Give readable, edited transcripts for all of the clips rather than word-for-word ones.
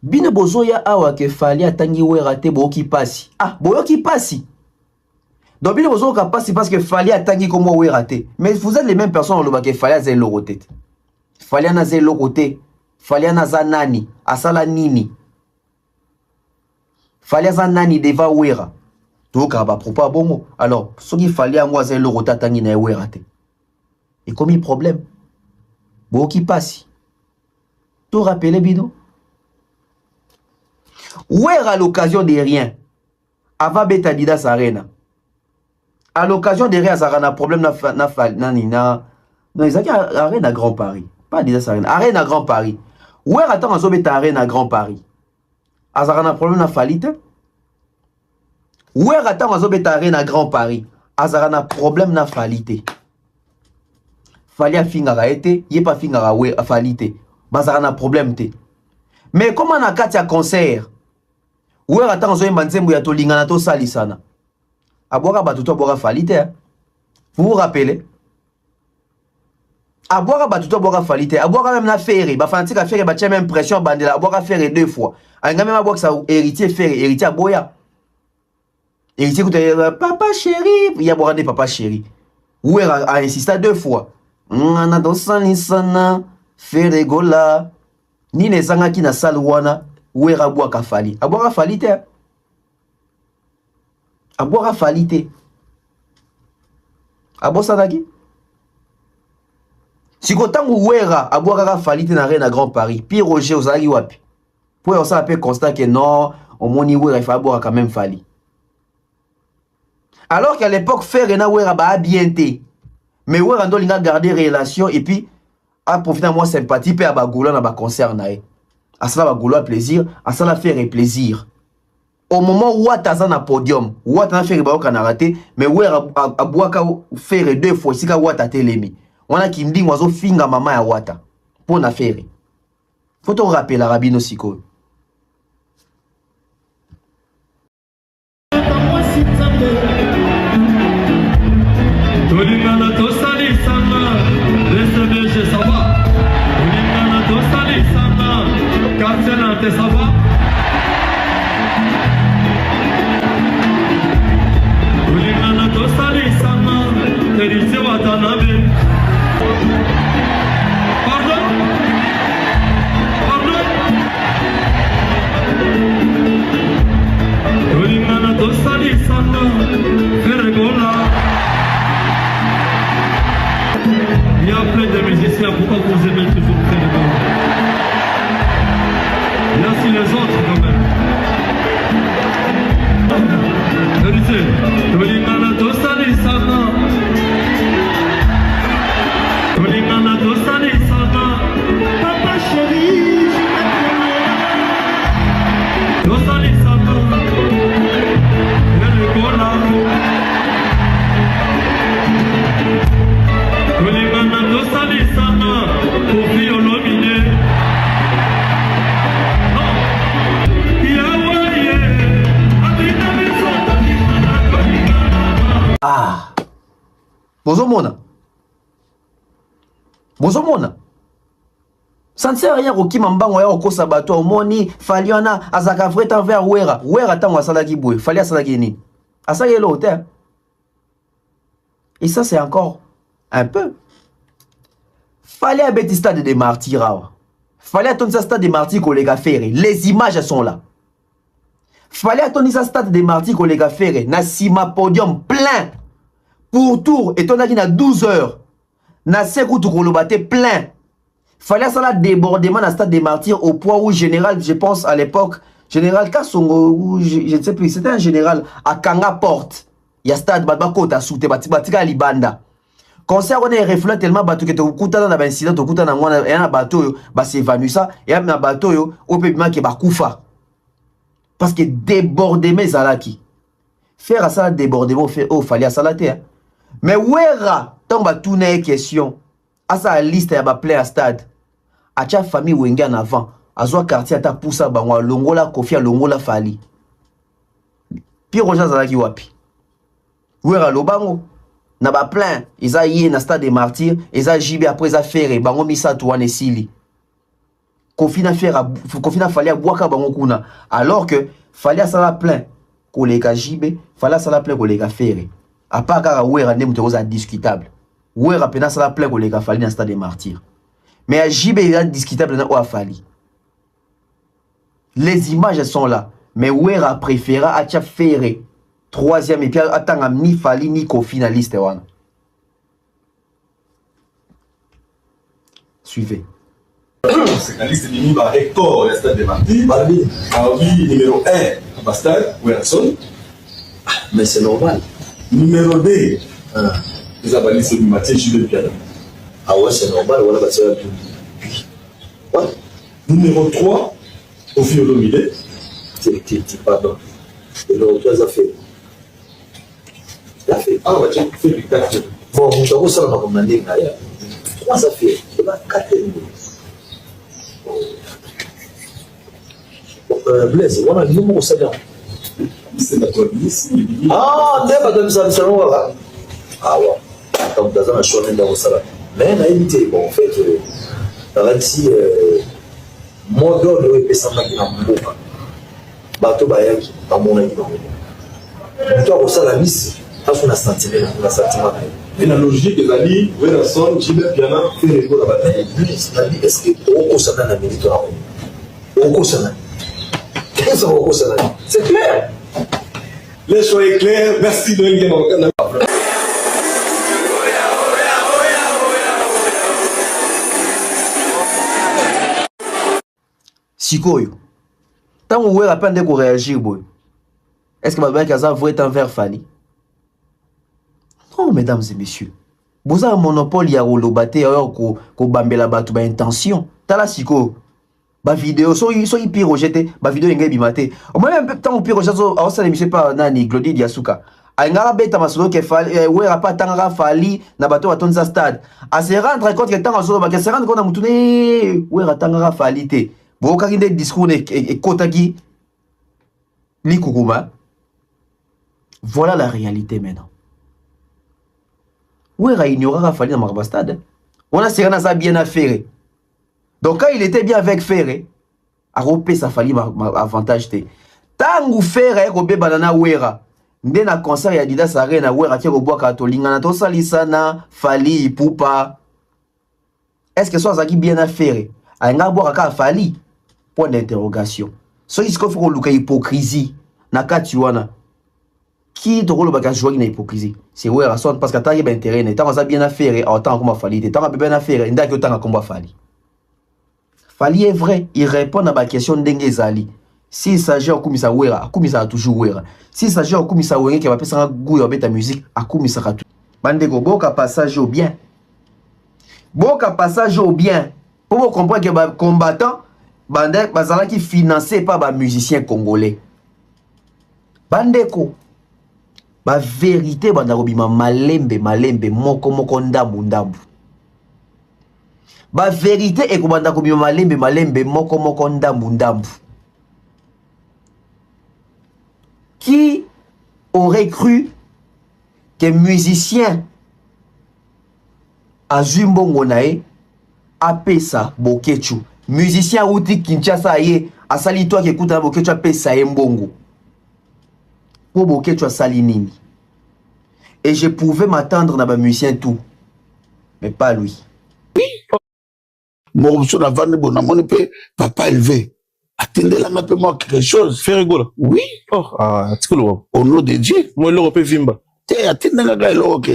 Bine bozoya awa ke fali atangi wera te boyoki pasi. Ah, boyoki pasi. Donc bine bozoka pasi parce que fali atangi comme wera te. Mais vous êtes les mêmes personnes loba ke fali aze lorote. Fali anaze lorote. Fali anaza nani, asala nini. Fali aza nani deva wera. Toka ba propos bongo. Alors, soki fali ango aze lorote atangi na wera te. Et comme il problème. Boyoki pasi. Tout rappelez bino. Où est à l'occasion de rien? Avant beta Adidas Arena. À l'occasion de rien, ça a un problème non, ils ont Arena Grand Paris. Pas Adidas Arena. Arena Grand Paris. Où est attends à beta Arena Grand Paris? Ça a un problème na falite. Où est attends à beta Arena Grand Paris? Ça a un problème na falite. Fali a fingara été, yé pas fingara ouais a falite. Ça a un problème te. Mais comment on a katia concert? Où est attends zoé manzembo ya to lingana to salisana. Aboka batuto aboka falite. Vous vous rappelez? Aboka batuto aboka falite. Aboka même na ferry. Ba fantika ferry ba tient même pression bandela. Aboka ferry 2 fois. Anga même aboka sa héritier ferry. Héritier aboya. Héritier koute papa chéri. Ya aboka ne papa chéri. Où est a insisté 2 fois. Ngana to salisana. Ferry gola. Ni ne zanga ki na salwana. Où est aboka fali. Aboka falite. Aboka falite. Abosanaki. Si kotangu wera aboka falite na Arena Grand Paris. Puis Roger ozali wapi. Pour on ça peut constat que non, au moni wera il faut aboka quand même fali. Alors qu'à l'époque faire na wera ba bien té. Mais wera ndo linga garder relation et puis a profiter moi sympathie pe abagoula na ba concert na e. À cela bagoula plaisir, à cela faire plaisir. Au moment où Wata na podium, Wata na faire baoka na raté, mais où abouaka faire 2 fois si ka Wata telemi. On a qui dit oiseau finga mama ya Wata pour na faire. Faut te rappeler la rabino siko. Il y a plein de musiciens, pourquoi vous aimez toujours Ferregola? Il y a aussi les autres quand même. Papa chéri, Ah. Bozomona. Ça ne sert à rien Roki Mambango ya okosa bato omoni Faliana azaka vrai envers wera. Wera tango asalaki boy. Fali asalaki ni. Asaki le hôtel. Et ça c'est encore un peu. Fallait à bêtis stade de martyrs. Fallait à ton stade de martyrs qu'on les a fait. Les images sont là. Fallait à ton stade de martyrs qu'on les a fait. Nasima podium plein. Pour tour. Et ton a 12 heures. Nasekou tout plein. Fallait à ça débordement dans stade des martyrs au point où général, je pense à l'époque, général Kassongo, je ne sais plus, c'était un général à Kanga Porte. Il y a stade Badbakota Soute, Batika Libanda. Concert on est reflet tellement bateau que tu kuta dans l'incident, tu kuta dans un bateau, bah c'est évanoui ça, et un bateau, au paiement qui est bakoufa. Parce que débordement zalaki. Faire à ça débordement, oh, fallait à ça la terre. Mais où est-ce tant que tout n'est question? À sa liste, il y a plein à stade. À ta famille ou en avant. À son quartier, à ta pousse à Bangwa, Longola, Kofia, Longola, Fali. Puis Roger Zalaki Wapi. Où est le bango? N'a pas plein. Ils ont yé dans stade des martyrs. Ils ont jibé après ils ont ferré. Bango misa touane sili. Kofi na fallait boire bango kuna. Alors que fallait ça la plein kolega jibe, fallait ça la plein kolega faire. À part car ouera nem te discutable. Ouera pena ça la plein kolega fallait dans stade des martyrs. Mais à jibe il est discutable na ou fallait. Les images sont là, mais ouera préféra à tia faire troisième et puis attend ni fallait ni Kofi na liste wana. Suivez. C'est la liste de Niba Hector, le stade de Marty. Barbie, numéro 1, Bastard, Wilson. Mais c'est normal. Numéro 2, les abalistes du Mathieu Jules Piano. Ah ouais, c'est normal, voilà, bah, c'est ouais. Numéro 3, Ophio Lomide. Pardon. Numéro 3, ça fait. Ah, ouais, tu fais du 4. Bon, on doit ça comme on a dit, 3 ça fait. Il y a 4 Blaise, on a dit mon salaire. C'est pas toi, ah, n'est pas comme ça, voilà. Ah ouais. Donc, dans un choix dans le salaire. Mais on a évité, bon, en fait, si mon don de repérer qui n'a pas de bateau bayaki, pas mon avis. Toi, au salaire, parce qu'on a senti, on a senti. Et la logique des alliés, Wilson, Gilles Piana, fait les gros là-bas. Est-ce que au ça n'a mérite pas? Au ça c'est clair. Les choix est clair. Merci de venir. Sikoyo. Tant que vous avez de réagir, est-ce que Babel Kaza voit envers Fali? Non, mesdames et messieurs. Vous avez un monopole, il y a un bâté, ko bambela batu ba intention. Tala Sikoyo. Ba vidéo so hyper rejeté, ba vidéo ngai bimate. Au moins même temps hyper rejeté, au ça l'émission pas nani Glody Diasuka. Angara beta masolo ke Fali, ouais pas tanga Fali na bato atonza stade. A se rendre compte que tanga solo ba se rendre compte na mutune, ouais tanga Fali te. Bo ka kinde discours et kotaki ni kukuma. Voilà la réalité maintenant. Ouais ra ignorera Fali na Marba stade. On a serré ça bien affaire. Donc quand il était bien avec Ferré, a repé sa Fali avantage te. Tangu Ferré ko be banana wera. Nde na concert ya Adidas Arena wera ki ko boa ka to lingana to salisa na Fali poupa. Est-ce que ça zaki bien affaire? A nga boa ka Fali? Point d'interrogation. So il faut ko luka hypocrisie na kati wana. Qui te rôle baka jouer na hypocrisie? C'est wera son parce que ta yeba intérêt ne tant ça bien affaire autant comme Fali te tant bien affaire nda ki tant comme Fali. Fali est vrai, il répond à ma question d'Engezali. S'il s'agit de Koumisa Wera, Koumisa a toujours Wera. S'il s'agit de Koumisa Wera qui va passer un goût à ta musique, à Koumisa a tout. Bandego, boka passage au bien. Boka passage au bien. Pour vous comprendre que les combattants, Bandek, bazala qui financé par les musiciens congolais. Bandeko, la vérité, Bandarobima, malembe, moko ndambu. Ba vérité est comme banda kobi malembe moko ndambu. Qui aurait cru que musicien a Zumbongo nae a pesa bokechu musicien outi Kinshasa ye a sali toi qui écoute na bokechu a pesa mbongo pour bokechu a sali nini. Et je pouvais m'attendre na ba musicien tout mais pas lui. Mon option avant de bon mon épée papa élevé attendez là un peu moi quelque chose faire rigolo oui oh ah tikolo au nom de Dieu moi l'Europe vimba te attendez là gars OK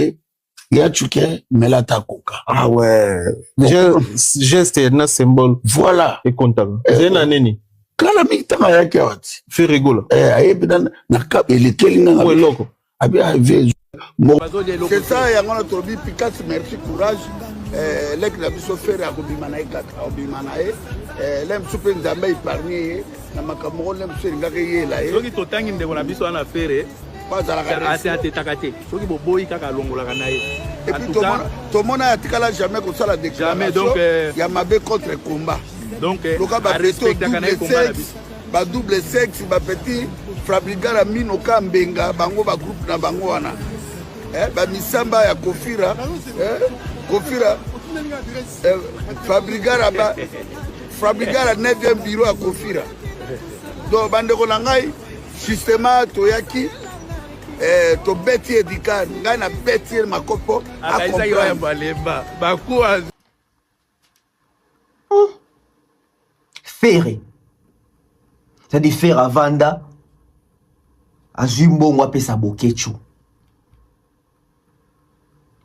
ya chuke melata koka ah ouais déjà geste na symbole voilà et comptable c'est na nini kala mikitanga yake wati faire rigolo ayebi na ka elekelinga ouais loko abi ave c'est ça yango na tobi Picasso merci courage lek na biso faire ya kobimana e kaka obimana e lem super nzambe épargné na makambo lem super ngaka yela e soki totangi ndeko na biso ana faire assez atetaka te soki boboyi kaka alongolaka na ye et puis tomona atikala jamais kosala déclaration ya mabe contre combat donc loka ba double sexe ba petit fabricant mino ka mbenga bango ba groupe na bango wana ba misamba ya Kofira Kofira fabricant ba fabrika la 9e bureau à Kofira. Donc bandeko na ngai système toyaki to beti edika ngai na beti makopo akaisa balemba bakuwa Ferré. C'est-à-dire faire à Vanda à Zumbo moi pesa bokechu.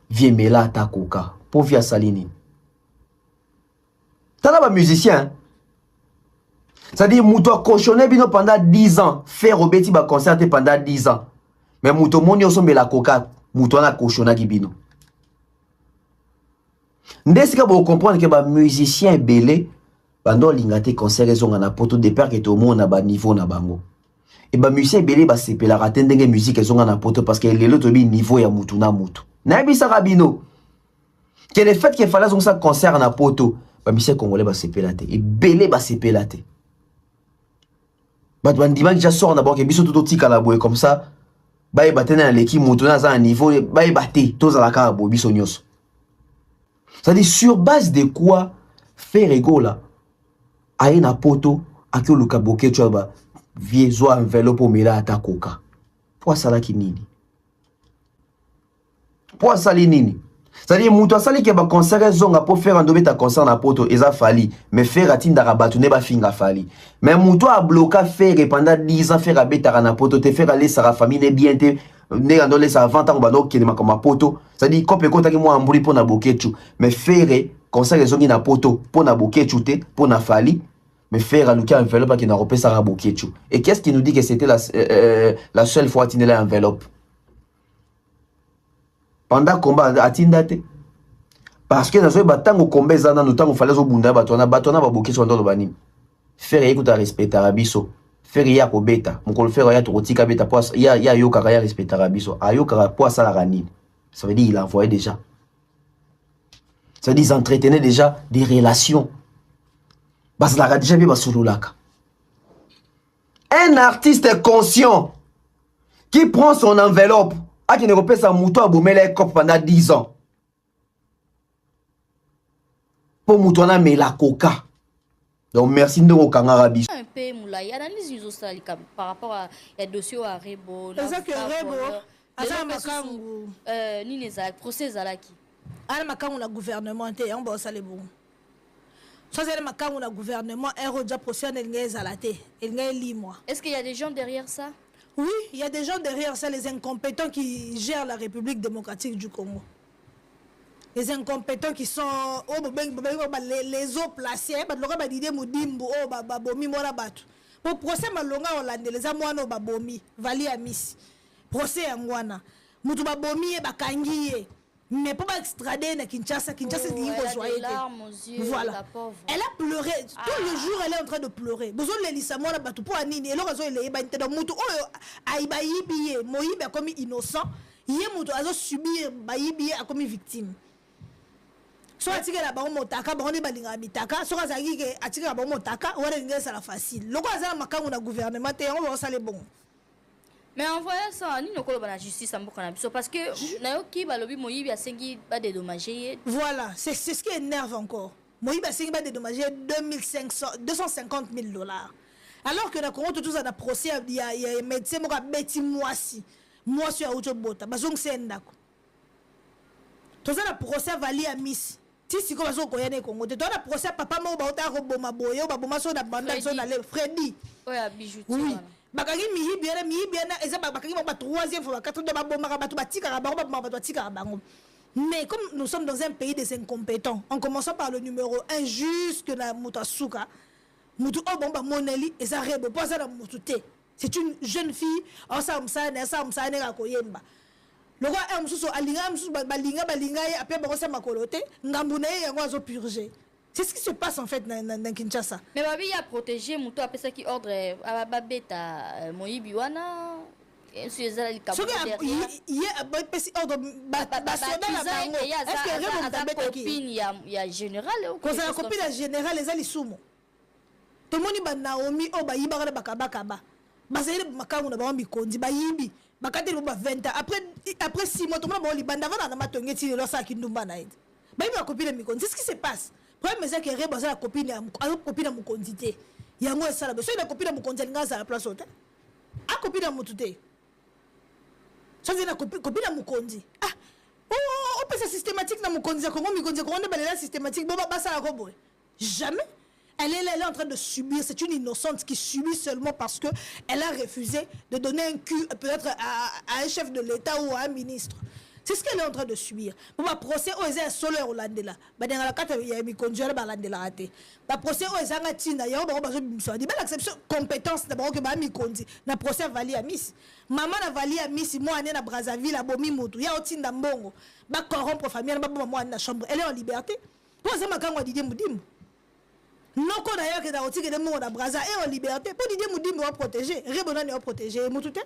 Viens mela ta coca pour via Salini. T'as là musicien. C'est-à-dire mouto cochonné bino pendant 10 ans, faire au beti ba concerté pendant 10 ans. Mais mouto moni osombe la coca, mouto na cochonna bino. Ndesika bo comprendre que ba musicien belé bando lingate concert ezonga na poto de père que tout monde na ba niveau na bango. Et ba musicien belé ba sepela ratendenge musique ezonga na poto parce que lelo to bi niveau ya mutu na mutu. Na bisa rabino. Que le fait qu'il fallait ça concert na poto, ba musicien congolais ba sepela te et belé ba sepela te. Ba bandima déjà sort na banque biso tout tika la boye comme ça. Ba e batena na l'équipe mutu na za niveau ba e baté to za la ka bo biso nyos. Ça dit sur base de quoi faire ego là aye na poto akio luka boke tu ba vie zo enveloppe mela ata coca pour ça là qui nini pour ça li nini ça dit muto sali ke ba concert zonga pour faire endobe ta concert na poto eza fali mais faire atinda rabatu ne ba finga fali mais muto a bloqué faire pendant 10 ans faire abeta na poto te faire aller sa famille ne bien te ne andole sa 20 ans ba donc ki ma poto ça dit kopé kota ki mo ambuli pour na boke tu mais faire concert zongi na poto pour na boke tu te pour na fali. Mais faire à Luka enveloppe qui n'a pas ça à Bokéchou. Et qu'est-ce qui nous dit que c'était la seule fois qu'il a enveloppe? Pendant le combat à Tindate. Parce que dans ce bâtiment, au combat, nous avons fait les bunda, batona, Bokéchou dans le bani. Faire écoute à respecter Arabiso. Faire ya ko beta. Mon col faire ya to tika beta pois. Ya yo kara ya respecter Arabiso. Ayo kara pois à la ranine. Ça veut dire il envoyait déjà. Ça veut dire ils entretenaient déjà des relations. Un artiste conscient qui prend son enveloppe à qui ne repère sa mouton à boumer les copes pendant 10 ans. Pour mouton à mais la coca. Donc merci de vous Arabi. Un peu moulay, analyse nous aussi par rapport à dossier à Rebo. C'est ça que Rebo. Asa makangu. Ni les procès à la qui. Ala makangu la gouvernement te on bossa les bon. Soit c'est le gouvernement, un roja procès Est-ce qu'il y a des gens derrière ça? Oui, il y a des gens derrière ça, les incompétents qui gèrent la République démocratique du Congo. Les incompétents qui sont les eaux placés, pour procès malonga hollandais, les amoano babomi, vali amis. Procès angwana. Mutu babomi e bakangiye. Mais pour extrader na Kinshasa, Kinshasa dit que voilà. Elle a pleuré tout le jour, elle est en train de pleurer. Besoin de l'Elisa-moi batu pour anini et l'orazo elle est bante donc mutu oh aibayibiye moyibe comme innocent, yé mutu azo subir bayibiye comme victime. So atika la ba motaka ba on balinga mitaka, so azaki ke atika ba motaka, wala ngesa la facile. Loko azala makangu na gouvernement te on va ça les bon. Mais en voyant ça, nous avons la justice parce que Nayoki Balobi Moïbi a sengi pas dédommagé. Voilà, c'est ce qui énerve encore. Moïbi a sengi pas dédommagé 250 000 $. Alors que dans le Congo, tout ça, dans le procès, il y a un médecin qui a bêti moisi à Outobota. Bazong c'est un d'accord. Tout ça, le procès vali à Miss. Si comme ça, on a Congo. Tout ça, le procès, papa m'a dit Roboma Boyo, Baboma son abandon, Freddy. Oui, à bijoutier. Oui. Bakagi mihi bien eza bakagi ba troisième fois quatre de ba bomba ba tika ba tika ba. Mais comme nous sommes dans un pays des incompétents, en commençant par le numéro 1 jusque na Mutasuka, Mutu Obomba Moneli et ça rebo pas ça na Mutute. C'est une jeune fille, en ça ne la koyemba. Le roi est mususu alinga mususu balinga après ba ça makolote, ngambune yango azo purger. C'est ce qui se passe en fait dans Kinshasa. Mais Babi a protégé Mouto après ça qui ordre à Babeta Moïbi wana. Est-ce que il y a général quand ça copine la général les ali sumo. Tout le monde ba Naomi o ba yibara bakaba. Bazeli makangu na ba mikondi ba yibi. Bakate ba 20 ans après 6 mois tout le monde ba libanda va na matongeti lo sa kindumba na ide. Ba yiba copine mikondi. C'est ce qui se passe. problème c'est que Reba la copine à Mukonzi te yango esala beso na copine à Mukonzi alinga za la place hôtel a copine à Mutute ça c'est la copine à Mukonzi on peut ça systématique na Mukonzi Kongo Mikonzi Kongo ne balela systématique bon ba ça la robo jamais. Elle est en train de subir, c'est une innocente qui subit seulement parce qu'elle a refusé de donner un cul peut-être à un chef de l'État ou à un ministre. C'est ce qu'elle est en train de subir. Pour ma procès, on est solo Hollandais là. Dans la carte, il y a mis conduire le Hollandais là. Ma procès, on est en Tina, il y a besoin de l'acception compétence d'abord que mi conduit. Na procès vali à Miss. Maman na vali à Miss, moi on est na Brazzaville, à Bomi Moto. Il y a au Tinda Mbongo. Ba corrompre famille, ba moi na chambre. Elle est en liberté. Pour ça, ma kango Didier Moudim. Non qu'on aille que dans le tigre de monde à Brazza et en liberté. Pour Didier Moudim va protéger. Rebona va protéger. Moutouté.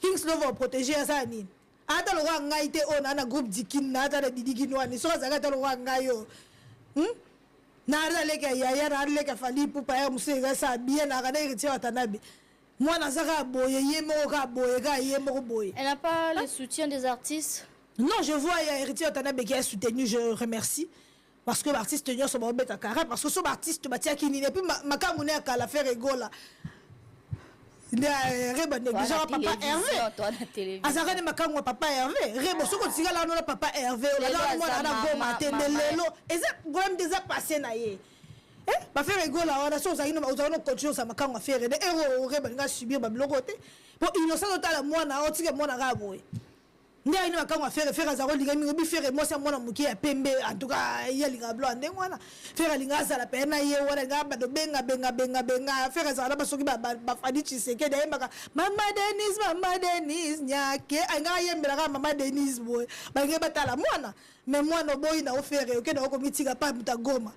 Kingsley va protéger à ça ni. Ata le roi ngaïté on a un groupe dikin nata de Didi Kinouani. Soit ça gâte le roi ngayo. Nada leka yaya nada leka fali pour pas mousser ça bien na gana héritier Watanabe. Moi nazara boye yemo ka boye ga yemo boye. Elle n'a pas le soutien des artistes. Non, je vois il y a héritier Watanabe qui a soutenu, je remercie. Parce que l'artiste tenir son bête à carré parce que son artiste batia qui n'est plus ma camouné à la faire rigola. Il est déjà papa Hervé. Azara ne makamo papa Hervé. Rebo ce qu'on tira là non papa Hervé. Là moi na goma tendelelo. Et ça problème déjà passé na yé. Ba faire rigola on a chose ça ino ozana continuer ça makamo faire des héros rebo nga subir ba blocoté. Bon innocent total moi na otike moi na raboé. Ndi ayi na kangwa faire azaro linga mingo bi faire moi ça mona muki ya pembe en tout cas ya linga blanc ndengwana faire linga za la pena ye wala ngaba do benga faire azaro ba soki ba fadi chiseke de mbaka mama Denise nyake anga yembela ka mama Denise boy ba ngeba tala mwana mais moi no boy na ofere ok na komitika pa mutagoma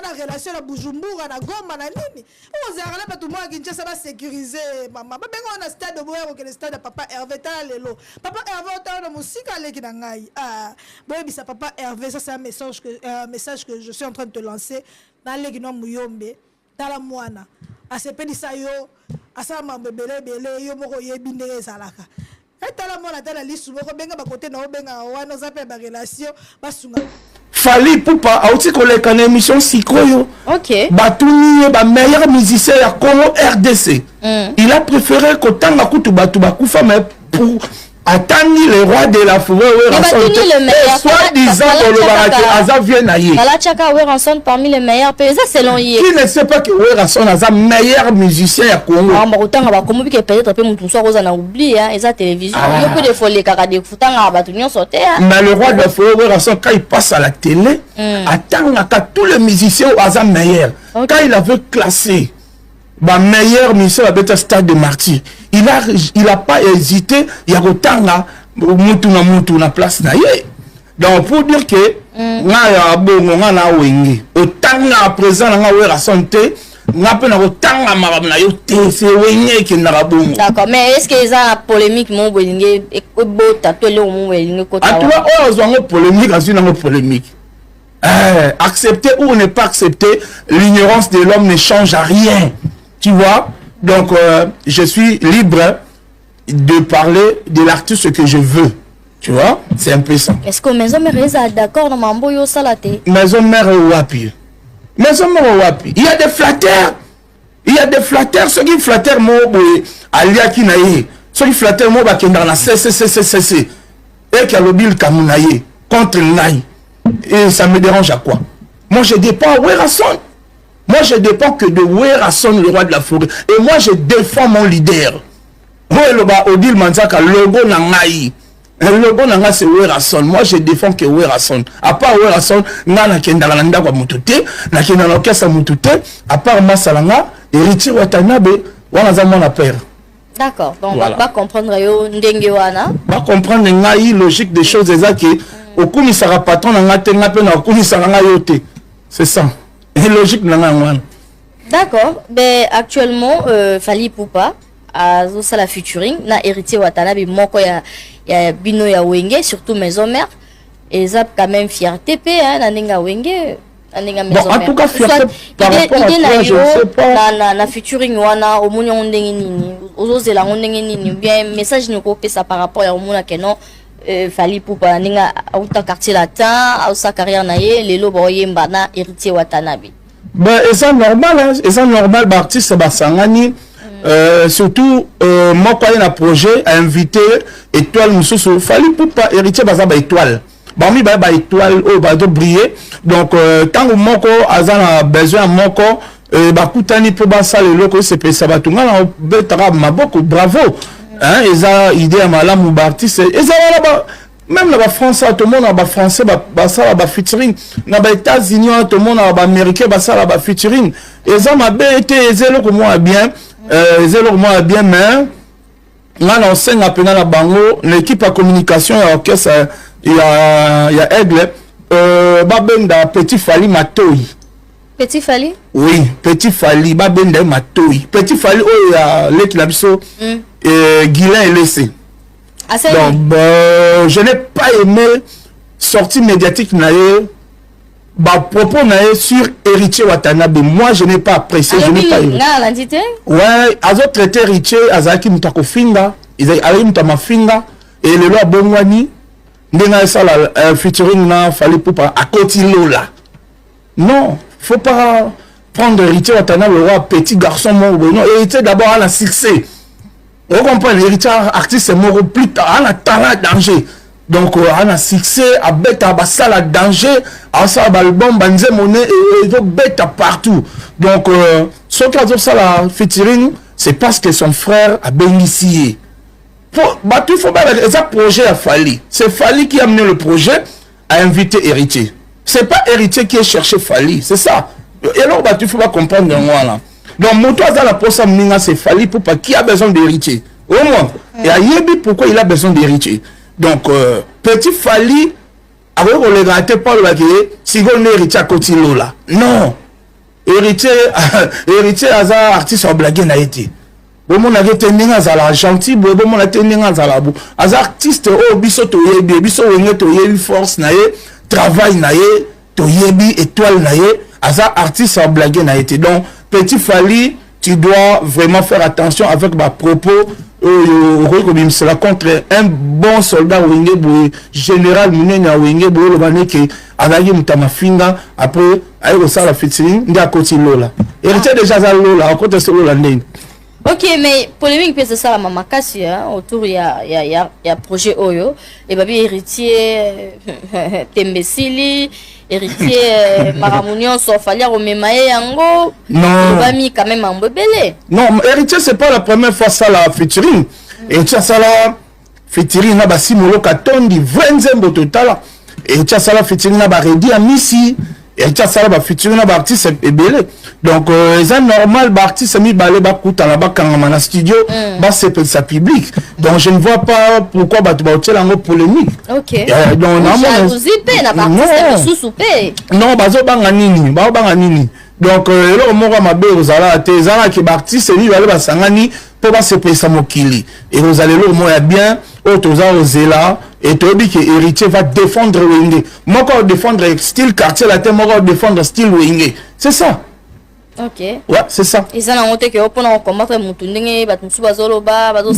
na relation na Bujumbura na Goma na nini on zara ba tout moi Kinshasa ba sécuriser mama ba benga na stade boy ko le stade papa Hervé tala lelo papa Hervé tala musika leki na ngai boy bisa papa Hervé ça c'est un message que je suis en train de te lancer na leki no muyombe tala mwana asepelisa yo asama bebele yo moko yebinde ezalaka etala mwana tala lisu moko benga ba côté na obenga wana za pe ba relation basunga Fali Poupa auti koleka na émission sikoyo. OK. Batuni ba meilleur musicien ya Congo RDC. Il a préféré que tanga kutu batu bakufa mais pour attendre le roi de la forêt soit disant que le baraki aza vient naïe. Voilà Chaka Weranson parmi les meilleurs paysans selon hier. Qui ne sait pas que Weranson aza meilleur musicien à Congo. Ah bah autant ba comme que peut-être peu mutu so roza na oublié hein eza télévision. Yo peut des folies kaka de futanga ba tunyo sauter. Mais le roi de la forêt Weranson quand il passe à la télé, attend que tous les musiciens aza meilleur. Quand il avait classé ba meilleur musicien à Beta Stade de Martyr. Il a pas hésité, il y a autant là mutu na place na ye. Donc pour dire que nga ya bongo nga na wenge autant na présent nga wera santé nga pe na autant na yo te se wenge ki na bongo. D'accord, mais est-ce que ça polémique mon wenge e bota to le mon wenge ko ta. Ah toi on polémique azu na polémique. Accepter ou ne pas accepter, l'ignorance de l'homme ne change à rien. Tu vois? Donc, je suis libre de parler de l'artiste que je veux. Tu vois? C'est un peu ça. Est-ce que Maison Mère est d'accord dans Mambo Yo Salate? Maison Mère Wapi. Maison Mère Wapi. Il y a des flatteurs. Ceux qui flattèrent moi, Alia Kinaye. Ceux qui flattèrent moi, Bakenda na CCCCC. Et qui a lobby le Kamunaye contre l'Aïe. Et ça me dérange à quoi? Moi, je dépends à Weranson. Moi, je dépends que de Weranson, le roi de la forêt. Et moi, je défends mon leader. Odile Manzaka, logo Nangaï. Le logo Nanga, c'est Weranson. Moi, je défends que Weranson. À part Weranson, Nana Kendaranda wa Mutute, Nakena Lokesa Mutute, à part Masalanga, héritier Watanabe, Wanazamon a père. D'accord. Donc, voilà. On va comprendre yo Ndengewana. On va comprendre Nangaï, logique des choses, exactes. Okuni sera patron, Nangate, Napena, Okuni sera yote. C'est ça. C'est logique. D'accord. Mais actuellement, Fali Poupa, à la featuring, na héritier Watanabe, moko ya bino ya wenge, surtout Maison Mère. Et ça, quand même, fierté, hein, na nenga wenge. Bon, en tout cas, fierté, par rapport à toi, je ne sais pas. Na featuring, wana, omoni on ndenge nini, ozozela on ndenge nini, bien, message ne kopé ça par rapport à omona kenon, Fali Poupa ninga auta quartier latin au sa carrière naie lelo boyemba na héritier Watanabe. Ben et ça normal hein, et ça normal ba artiste ba sangani surtout moi quand il y a un projet à inviter étoile mususu Fali Poupa héritier ba étoile. Bami ba étoile oh ba do briller donc tant que moko azana besoin moko ba kutani po ba sala loko c'est pesa batunga na betara maboko bravo. Hein, ils ont idée à malam ou artiste ils ont là même là France tout le monde a français ça va featuring na ba États-Unis tout le monde a américain ça va featuring ils ont ma été zéro comme moi bien mais là on sait na pena na bango l'équipe à communication et orchestre il y a Aigle babenda Petit Fali Matoi. Petit Fali? Oui, Petit Fali, babenda Matoi. Petit Fali oh ya l'équipe labiso Guilain est laissé. Donc, je n'ai pas aimé sortie médiatique naïe, propos naïe sur héritier Watanabe. Moi, je n'ai pas apprécié. Je n'ai pas aimé. Ouais, azo traité héritier, azaki mutako finga, azaki mutama finga, et le loi Bongwani, n'enga ça la featuring na Fali Poupa à côté Lola. Non, faut pas prendre héritier Watanabe, le roi petit garçon mon non, héritier d'abord à la succès. On comprend l'héritage artiste c'est mort plus tard, on a talent danger. Donc on a succès, à bête à bassal à danger, à ça album, banze monnaie et bête partout. Donc ce qui a ça la featuring, c'est parce que son frère a bénéficié. Il faut pas un projet à Fali. C'est Fali qui a amené le projet à inviter héritier. C'est pas héritier qui a cherché Fali, c'est ça. Et alors il faut pas comprendre moi là. Donc, Moto a la poste à c'est Fali Poupa qui a besoin d'héritier. Au moins. Et à Yebi, pourquoi il a besoin d'héritier. Donc, Petit Fali, après on les raté pas le baguette, si on est héritier à côté là. Non. Héritier, à artiste en blague n'a été. Bon, on a été né à la gentil, bon, on a été né à la boue. À artiste, oh, biso to yebi, biso wenge to yebi force naïe, travail naïe, to yebi étoile naïe, à artiste en blague n'a été. Donc, Petit Fali, tu dois vraiment faire attention avec ma propos contre un bon soldat Wenge, général Munena Wenge, le Baneke, Alagi Mutamafinga, après, avec le sala featuring, il y a côté Lola. Héritier déjà Lola, encore de ce Lola. Ok, mais polémique, c'est ça, la maman Kassi, autour, il y a projet Oyo, et babi héritier Tembesili, héritier Maramounion, Sofalia, Romemae, Yango, non, Bami quand même en bébélé. Non, héritier, c'est pas la première fois ça la featuring. Héritier, ça la featuring, na basi molo katondi, 20 total. Héritier, ça la featuring, na baredi à Missi. Héritier, ça la featuring, na artiste bébélé. Donc, c'est normal, artiste mi balé, kuta là-bas, quand on a studio, c'est ça public. Donc, je ne vois pas pourquoi tu vas utiliser la polémique. Ok. Donc, non, bazo banganini, banganini. Donc, là, on m'a dit, vous allez te zala qui artiste, lui, va aller sangani pour pas se passer mokili. Et vous allez là, moi, bien, autoza ozela, et tu dis que héritier va défendre Wenge. Moi, quand défendre style quartier latin, moi, quand défendre style Wenge. C'est ça. Ok. Ouais, c'est ça. Et ça, on a monté que on peut combattre Moutundenge, Batunsu Bazoloba, Bazo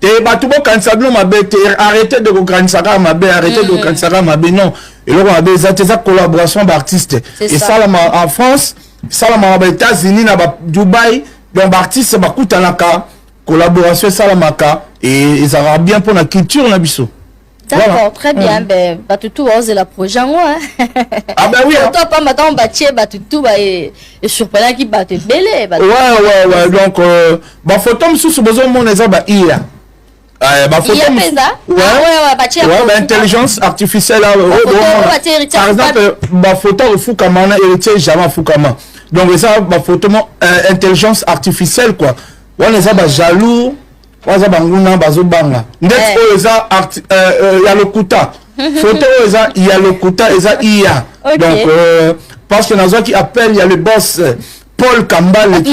Te batubo kansablo mabe te arrêtez de kansaka mabe arrêtez de kansaka mabe non et là on a des collaboration d'artistes et ça là en France ça là aux États-Unis na Dubaï donc artistes ba kutanaka collaboration ça là maka et ça va bien pour la culture na biso. D'accord, voilà. Très bien. Ben, Batutu va oser la projet moi. Ah ben oui. Toi pas maintenant bâtir Batutu va et surprenant qui bat belé. Ouais. Donc bah photo sous besoin mon exemple hier. Bah photo. Ouais, intelligence artificielle là. Par exemple, bah photo Fukama na héritier Jama Fukama. Donc ça bah photo intelligence artificielle quoi. On les a bah jaloux. Waza banguna bazobanga ndeko eza ya lokuta photo eza ya lokuta eza iya donc parce que nazo qui appelle il y a le boss Paul Kambale qui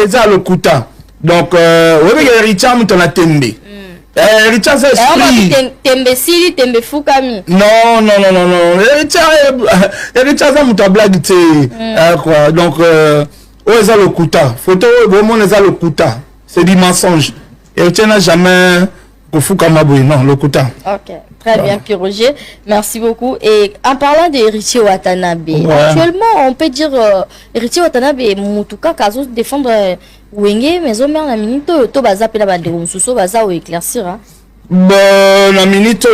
eza lokuta donc oui Richard mutona tembe Richard c'est esprit tembe fukami non Richard ça muta blague quoi donc eza lokuta photo vraiment eza lokuta c'est du mensonge héritier n'a jamais Kofuka Maboui, non, le Kouta. Ok, très bien, Pierre Roger. Merci beaucoup. Et en parlant d'héritier Watanabe, actuellement, on peut dire héritier Watanabe, Moutuka, Kazo défendre Wenge, mais au moins la minute, to baza pela bande Moussousso, baza ou éclaircir. Bon, la minute,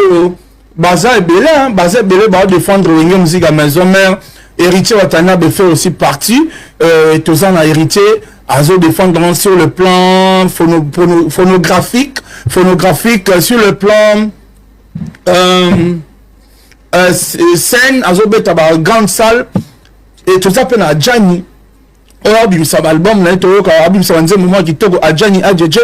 baza est belé, baza est belé, baza défendre Wenge musique à maison mère. Héritier Watanabe fait aussi partie, et tous en a héritier. Azo défendre sur le plan phonographique, sur le plan scène, Azo beta ba grande salle et tout ça peut na Adjani. Abim sa album na to ka abim sa nze moment ki toko Adjani Adjeje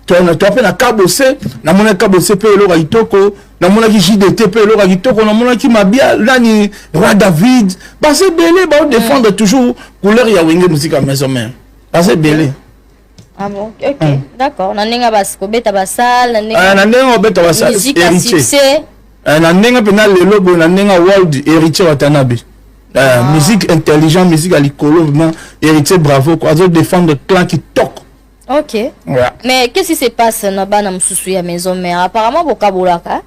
to na to na kabose na mona kabose pe lo ka itoko na mona ki JDT pe lo ka itoko na mona ki mabia lani Roi David ba c'est belé ba défendre toujours couleur ya Wenge musique à maison mère. C'est belé. Ah bon, ok, d'accord. Nanenga basiko beta basal, nanenga beta basal. Musique à succès. Nanenga pena le logo nanenga world héritier Watanabe. Musique intelligente, musique à l'icolo, vraiment héritier bravo quoi. Ils défendre le clan qui toque. Ok. Ouais. Mais qu'est-ce qui se passe na bana mususu ya maison mère? Apparemment bokabolaka.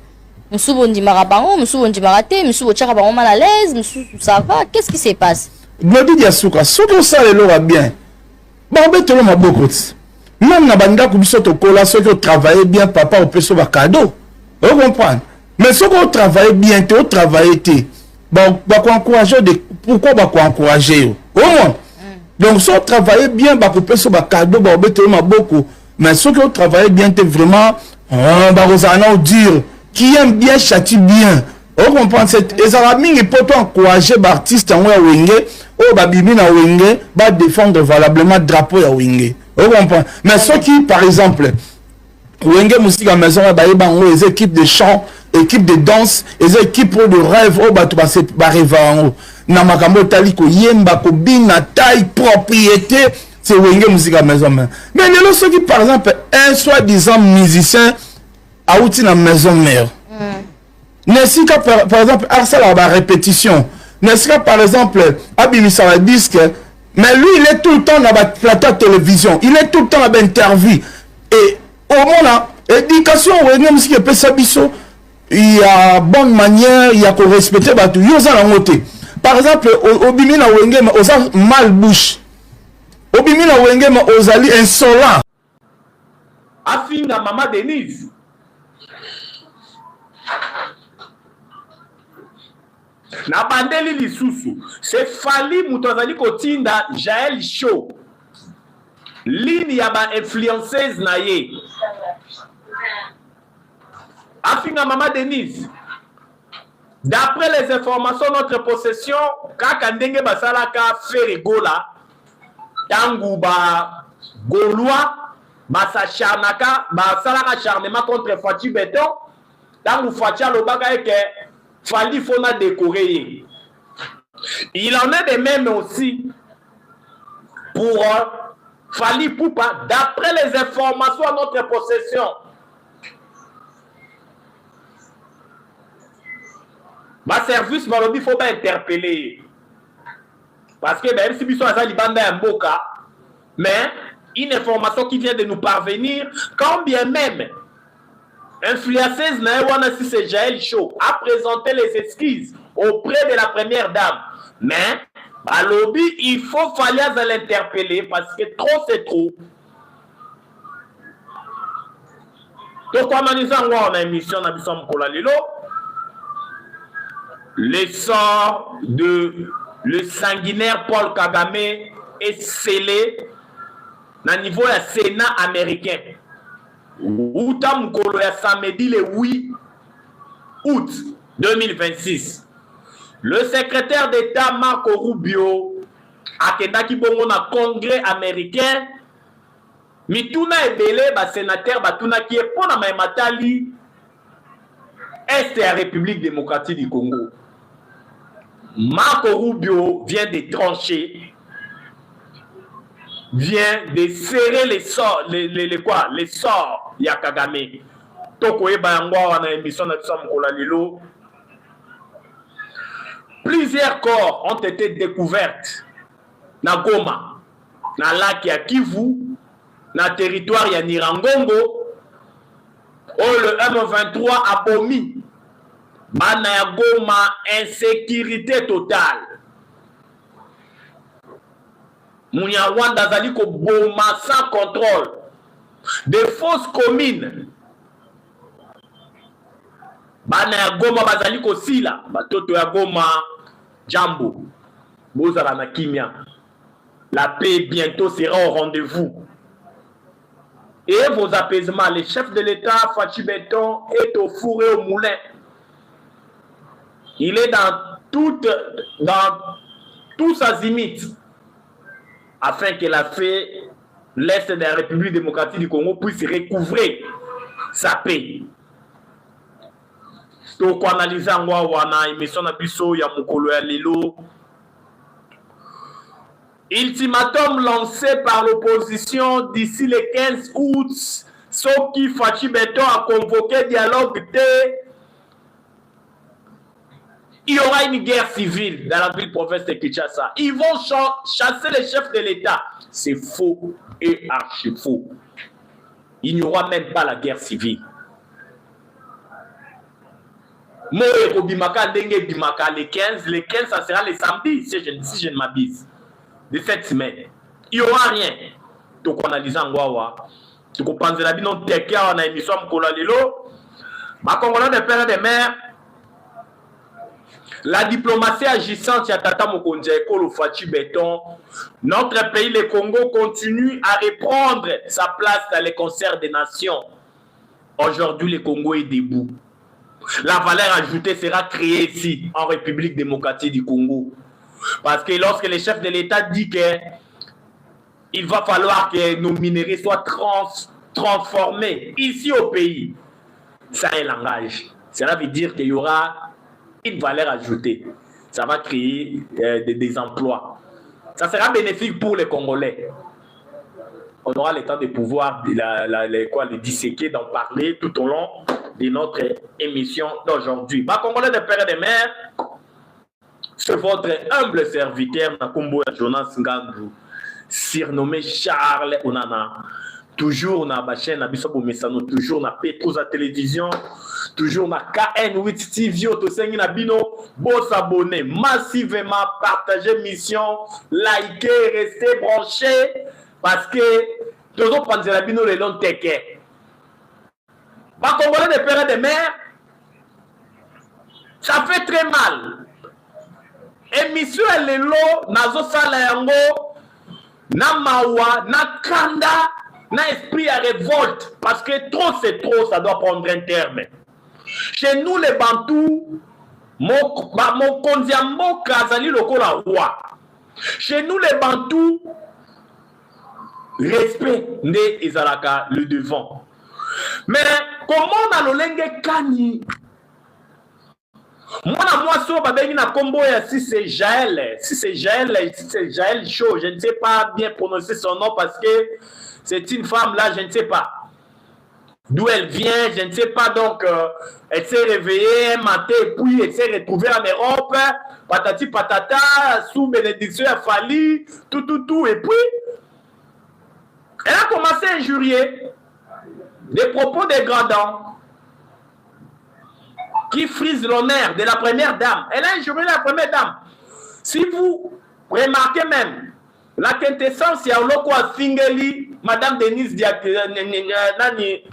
Musu bondi marabango, musu bondi marate, musu bochaka bango mal à l'aise, musu ça va. Qu'est-ce qui se passe? Globi dia suka, soko ça le va bien. Bon, tout le monde beaucoup. Même na banda kubiso to kola, ceux qui travaillent bien, papa, on peut se faire cadeau. Vous comprenez? Mais ceux qui travaillent bien, tu travailles, bon, bah, encourager pourquoi bah, encourager? Au moins. Donc, si on travaille bien, bah, on peut se faire cadeau, bah, on peut beaucoup. Mais ceux qui travaillent bien, tu vraiment, bah, vous allez dire, qui aime bien, châtie bien. Vous comprenez? Et ça va bien, il peut encourager l'artiste en Wenge. Oh, Babibi na Wenge, va défendre valablement le drapeau ya Wenge. Vous comprenez? Mais ceux qui, par exemple, Wenge musique à maison, les équipes de chant, équipes de danse, les équipes de rêve, oh, bah, tu vas se rêver en haut. Na makambo taliko yemba ko bina taille propriété, c'est Wenge musique à maison. Mais les ceux qui, par exemple, un soi-disant musicien, a outil na maison mère. N'est-ce pas, par exemple, Arsala a la répétition. N'est-ce pas, par exemple, Abimisa va disque, mais lui, il est tout le temps dans la plateau de télévision, il est tout le temps dans l'interview. Et au moment là, éducation, il y a bonne manière, il y a qu'on respecter, par exemple, au Bimina Wenge, on a mal bouche. Au Bimina Wenge, on a insolent. Afinga Maman Denise. Na bandeli lisusu c'est Fali mutazali kotinda Jaël Show ligne ya ba influenceuse na ye afinga Maman Denise. D'après les informations de notre possession kaka ndenge basalaka faire gola tangu ba Gaulois basacharnaka basalaka charnement contre Fati Beton tangu Fati alobaka eke Fali Fona décoré. Il en est de même aussi pour Fali Poupa, d'après les informations à notre possession. Ma service il faut pas interpeller. Parce que même si nous sommes à Mboka, mais une information qui vient de nous parvenir, quand bien même influenceuse Naewana si c'est Jaël Show a présenté les excuses auprès de la première dame. Mais à lobby, il faut falloir l'interpeller parce que trop c'est trop. Donc, comme nous avons une émission dans l'essor de le sanguinaire Paul Kagame est scellé au niveau du Sénat américain. Outam Kolo ya samedi le 8 août 2026. Le secrétaire d'État Marco Rubio a kendaki bongo na congrès américain. Mituna ebele ba sénateur batuna qui est pour na matali est la République démocratique du Congo. Marco Rubio vient de trancher, vient de serrer les sorts, les sorts ya Kagame. Toko eba yango wana émission na tsa mokola lelo. Plusieurs corps ont été découverts na Goma, na lac ya Kivu, na territoire ya Nirangongo, Oh, le M23 a bomi. Bana ya Goma, insécurité totale. Mouniawanda zali ko boma sans contrôle. Des fausses communes. Bana ya Goma bazali ko sila. Batoto ya Goma, Jambo. Bozala na kimia. La paix bientôt sera au rendez-vous. Et vos apaisements, le chef de l'État, Fachi Beton, est au four et au moulin. Il est dans tous azimuts afin que la paix, l'Est de la République démocratique du Congo puisse recouvrer sa paix. Donc, on analyse en wana émission na biso ya mokolo ya lelo. Ultimatum lancé par l'opposition d'ici le 15 août, sauf qui Fachi Beton a convoqué dialogue il y aura une guerre civile dans la ville-province de Kinshasa. Ils vont chasser les chefs de l'État. C'est faux et archi faux. Il n'y aura même pas la guerre civile. Le 15, ça sera le samedi, si je ne m'abuse. De cette semaine. Il n'y aura rien. Donc, on a dit en Wawa. Donc, on pense que la vie non tekia, on a émission Mkola Lilo. Ma Congolais de père et de mère. La diplomatie agissante, Yatata Mokonja Ekolo Fachi Beton. Notre pays, le Congo, continue à reprendre sa place dans les concerts des nations. Aujourd'hui, le Congo est debout. La valeur ajoutée sera créée ici, en République démocratique du Congo. Parce que lorsque le chef de l'État dit qu'il va falloir que nos minéraux soient transformés ici au pays, ça est un langage. Cela veut dire qu'il y aura une valeur ajoutée. Ça va créer des emplois. Ça sera bénéfique pour les Congolais. On aura le temps de pouvoir les disséquer, d'en parler tout au long de notre émission d'aujourd'hui. Ma Congolais de père et de mère, c'est votre humble serviteur, Nakombo Jonas Ngandou, surnommé Charles Onana. Toujours na ma chaîne, toujours na Petros à télévision, toujours na KN8 TV, beau s'abonner massivement, partager mission, liker, rester branché, parce que toujours penser la bino les longs teke. Ma Congolais de père et de mère, ça fait très mal. Émission lelo nazo sala yango na mawa na kanda na esprit à révolte parce que trop c'est trop, ça doit prendre un terme. Chez nous les Bantous, mon konziambo kazali lokola roi. Chez nous les Bantous, respect ne ezalaka le devant. Mais comment na lolenge kani? Moi, sur Babengi na combo si c'est Jaël Chaud, je ne sais pas bien prononcer son nom parce que c'est une femme là, je ne sais pas d'où elle vient, je ne sais pas. Donc, elle s'est réveillée un matin et puis elle s'est retrouvée en Europe, patati patata, sous bénédiction, il a fallu, tout, et puis elle a commencé à injurier des propos dégradants qui frise l'honneur de la première dame. Elle a injurié la première dame. Si vous remarquez même la quintessence, il y a Oloko Singeli, Madame Denise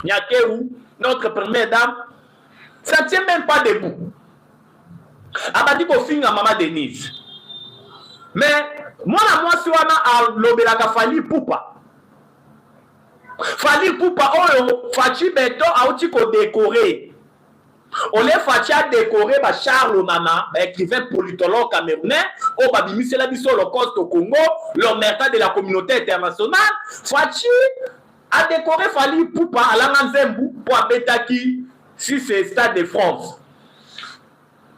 Nyakeru, notre première dame, ça ne tient même pas debout. Abadi Kofinga, Maman Denise. Mais, moi, si on a l'obélaka Fali Poupa. Fali Poupa, Fachi Beton a aussi décoré. On les fait décorer par Charles Onana, écrivain politologue camerounais, au Babimisi la biso l'Holocauste au Congo, l'omerta de la communauté internationale. Fachi a décoré Fali Poupa à l'Anganzembu pour Abetaki sur ce stade de France.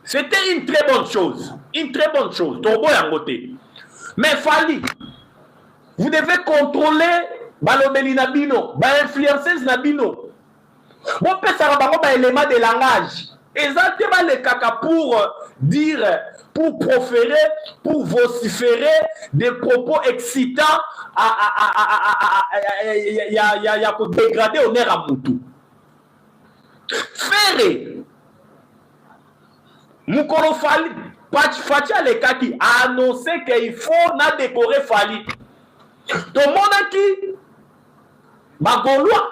C'était une très bonne chose. Une très bonne chose. Tobo Yangote. Mais Fali, vous devez contrôler Balobeli Nabino, influenceuse Nabino. Bon, ça va un élément de langage. Exactement le caca pour dire, pour proférer, pour vociférer des propos excitants pour dégrader honneur à Moutou. Ferré. Mukolo Fali. Fachi Alekaki a annoncé qu'il faut décorer Fali. Tout le monde qui Bagolois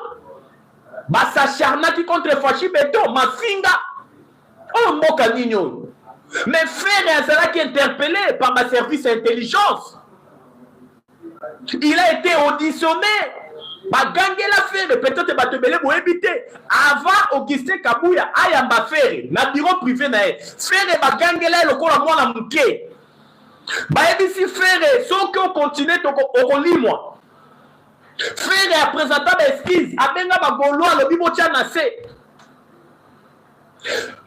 s'acharnaki contre Fachi Beto Mafinga. Oh Moka Nino. Mais Ferré sera qui interpellé par ma service d'intelligence. Il a été auditionné. Bagangela Ferré, peut-être Batebele pour éviter. Avant Augustin Kabouya, Ayamba Ferré, na bureau privé na Ferré Bagangela le kola mwana muke. Baebisi Ferré, sauf qu'on continue au lit-moi. Ferré a présenté l'esquisse, a benga Bagoloa le bibo tchanase.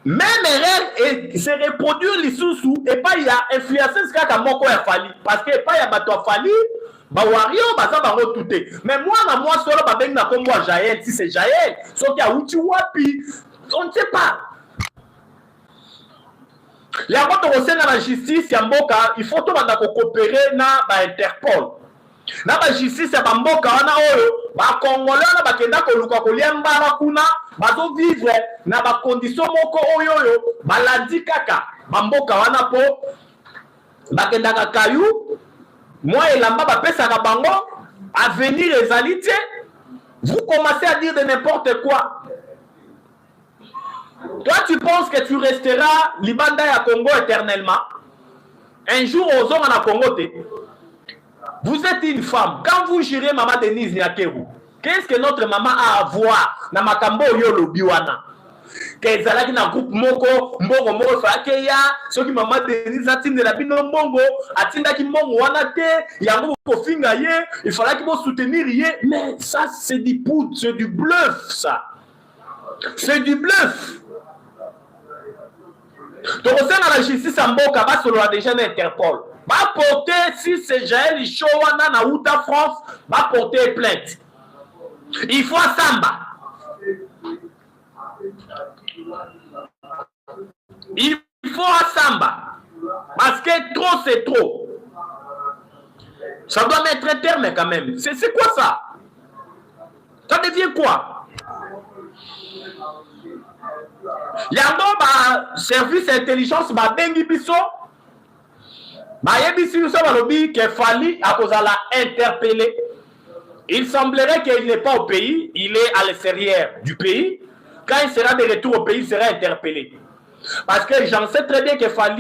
Même erreur et se reproduire les sous-sous et pas il y a influencé ce qu'a moko ya Fali parce que pas il y a bato Fali ba wario baza ba retouté mais moi solo ba benga kombo Jaël si c'est Jaël so qui a uti wapi on ne sait pas la moto au sein de la justice ya mboka il faut tout banda coopérer na ba Interpol na ba justice ya mboka wana oyo ba congolais na ba kenda ko luka ko liamba kuna bazo vivre na ba condition moko oyo ba landi kaka ba mboka wana po ba kenda ka kayu moi et là-bas ba pesa ka bango avenir ezalité vous commencez à dire de n'importe quoi. Toi tu penses que tu resteras Libanda ya Congo éternellement un jour aux hommes en Congo te. Vous êtes une femme. Quand vous jurez Maman Denise Nyakeru, qu'est-ce que notre maman a à voir dans Makambo Yolo Biwana? Que Zalaki na groupe Moko, Mbongo Moko Fakeya, ceux qui Maman Denise Atine de la Bino Mbongo, Atinda ki Mbongo Wanate, Yango Kofinga Ye, il fallait qu'il faut soutenir Ye. Mais ça, c'est du poudre, c'est du bluff, ça. C'est du bluff. Donc, au sein de la justice en Mboka, va se le déjà d'Interpol. Va porter, si c'est Jaël Chowana na Outa France, va porter plainte. Il faut à Samba. Il faut à Samba. Parce que trop, c'est trop. Ça doit mettre un terme quand même. C'est quoi ça? Ça devient quoi? Yango ba service d'intelligence ba bengi biso. Que Fali a cause à la interpeller. Il semblerait qu'il n'est pas au pays, il est à l'extérieur du pays. Quand il sera de retour au pays, il sera interpellé. Parce que j'en sais très bien que Fali